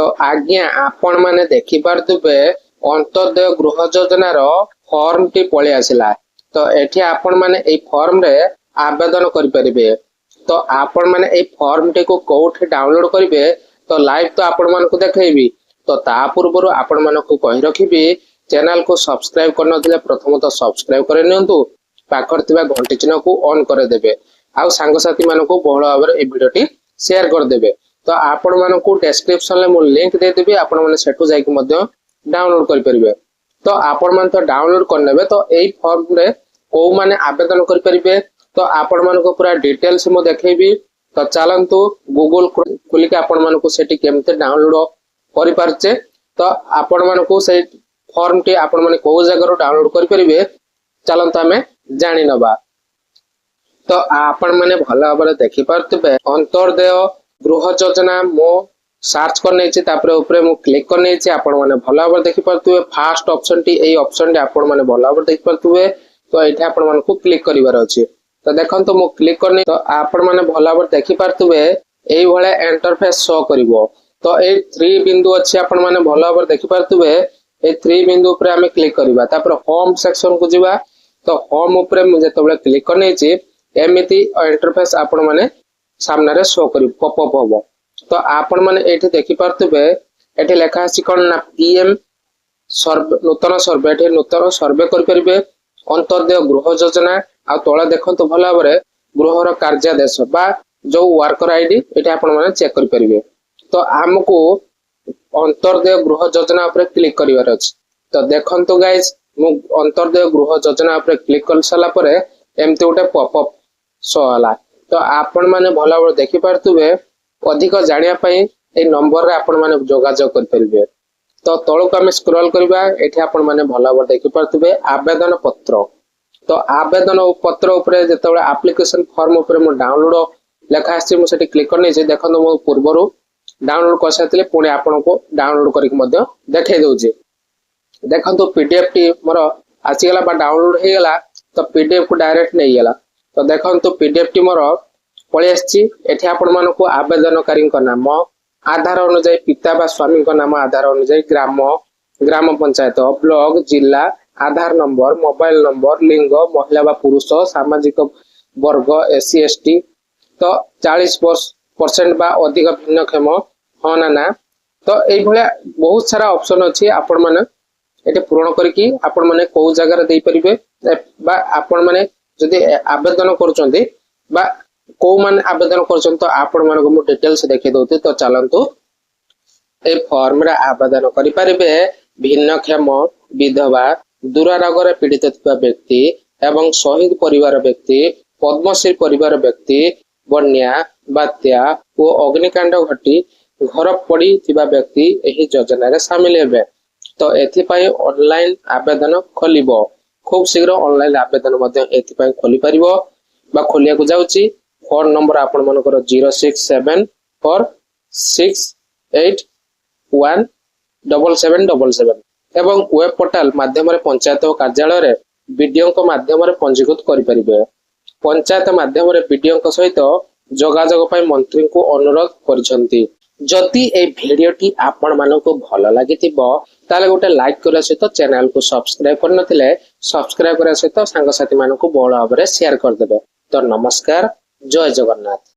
तो आज्ञा आपण माने देखि पारथुबे अंत्योदय गृह योजनार फॉर्म टी पळे आसिला। तो एठी आपण माने ए फॉर्म रे आवेदन करि परिबे। तो आपण माने ए फॉर्म टी को कोठी डाउनलोड करिवे तो लाइव तो आपण मान को देखैबी। तो ता पूर्वरु आपण मान को कहि रखिबी चैनल को सब्सक्राइब करन दिले प्रथम तो सब्सक्राइब करे नियंतु पाखर थिबा घंटी चिन्ह को ऑन करे देबे आ सांग साथी मान को बहुल भाव ए वीडियो टी शेयर कर देबे। तो आपण मान को डिस्क्रिप्शन ले मु लिंक दे देबी आपण माने सेटु जाई के मध्य डाउनलोड करि परिबे। तो आपण मान तो डाउनलोड कर नेबे। तो एई फॉर्म रे को माने आवेदन करि परिबे तो आपण मान को पूरा डिटेल्स मु देखैबी। तो चलंतु गूगल खोली के आपण मान को सेठी केमते डाउनलोड करि परचे। तो आपण मान को से फॉर्म टी आपण माने को जगह रो डाउनलोड करि परिबे चलंतु हमें जानि नबा। तो आपण माने भला भाबरे देखि परतबे अंत्योदय गृह योजना मो सर्च कर नै छी तापरे ऊपर मु क्लिक कर नै छी आपण माने भला भाबरे देखि परतबे फर्स्ट ऑप्शन टी एई ऑप्शन टी आपण माने भला भाबरे देखि परतबे। तो एठी आपण मान को क्लिक करिवार अछि। तो देखंतु मु क्लिक करनी तो आपण माने भला भाबरे देखि परतबे एई भले इंटरफेस शो करिवो। तो ए 3 बिंदु अछि आपण माने भला भाबरे देखि परतबे ए 3 बिंदु ऊपर हमें क्लिक करिवा तापर होम सेक्शन को जिवा। तो होम ऊपर मु जेतबेले क्लिक कर नै छी एमिति इंटरफेस आपण माने सामने रे शो करी पॉपअप होबो। तो आपण माने एठी देखि परतबे एठी लेखा अछि कोन ना पीएम सर्वे नूतन सर्वे एठी नूतन सर्वे करि परिबे अंत्योदय गृह योजना आ तोला देखंतु भला भाबरे गृहर कार्यादेश बा जो वर्कर आईडी एठी आपण माने चेक करि परिबे। तो हमको अंत्योदय गृह योजना ऊपर क्लिक करिवार अछि। तो देखंतु गाइस मु अंत्योदय गृह योजना ऊपर क्लिक कर सला परे एमते उठे पॉपअप शो हला। तो आपण माने भला भाबरे देखि परतुबे अधिक जानिया पई ए नंबर रे आपण माने जोगाजोग कर परिबे। तो तळक हम स्क्रॉल करबा एठी आपण माने भला भाबरे देखि परतुबे आवेदन पत्र। तो आवेदन पत्र ऊपर जेतबे एप्लीकेशन फॉर्म ऊपर मु डाउनलोड लेखा आछि मु सेठी क्लिक करने जे देखन मु पूर्वरु डाउनलोड कर साथिले पुणी आपण को डाउनलोड करिक मध्य देखाइ दउजे। देखन तो पीडीएफ टी मोर आसी गेला बा डाउनलोड हे गेला। तो पीडीएफ को डायरेक्ट नै गेला। तो देखन तो पीडीएफ टी मोर पळे आछि। एठी आपण मान को आवेदनकारी को नाम आधार अनुसार पिता बा स्वामी को नाम आधार अनुसार ग्राम पंचायत ब्लॉक जिला आधार नंबर मोबाइल नंबर लिंग महिला बा पुरुष सामाजिक वर्ग एससी एसटी। तो 40% बा अधिक भिन्नक्षम हाँ ना ना। तो एई भले बहुत सारा ऑप्शन अछि आपण माने एटे पूर्ण करके आपण माने को जगह रे दे परिबे बा आपण माने जदि आवेदन करचंदी बा को मान आवेदन करचन। तो आपण माने को डिटेल्स देखि दोते। तो चलंतु ए फॉर्म रे आवेदन करि परिबे भिन्नक्षम विधवा दुरारोग रे पीड़ित थिबा व्यक्ति एवं शहीद परिवार व्यक्ति पद्मश्री परिवार व्यक्ति बन्या बात्या और अग्निकांड घटी घर पड़ी थिबा व्यक्ति एही योजना रे शामिल हेबे। तो एथि पई ऑनलाइन आवेदन खोलिबो खूब शीघ्र ऑनलाइन आवेदन मध्ये एथि पई खोली परिबो बा खोलिया को जाउची। फोन नंबर आपण मनकर 0674681777 एवं वेब पोर्टल माध्यम रे पंचायत कार्यालय रे बीडीओ को माध्यम रे पंजीकृत करि परिबे। पंचायत माध्यम रे बीडीओ को सहित जोगाजोग पई मंत्री को अनुरोध करछंती। जदि ए वीडियो टी आपण मानको भलो लागितिबो ताले गोटे लाइक करा सहित चैनल को सब्सक्राइब कर नथिले सब्सक्राइब करा सहित सांग साथी मानको बहुल भाबरे शेयर कर देबे। तो नमस्कार जय जगन्नाथ।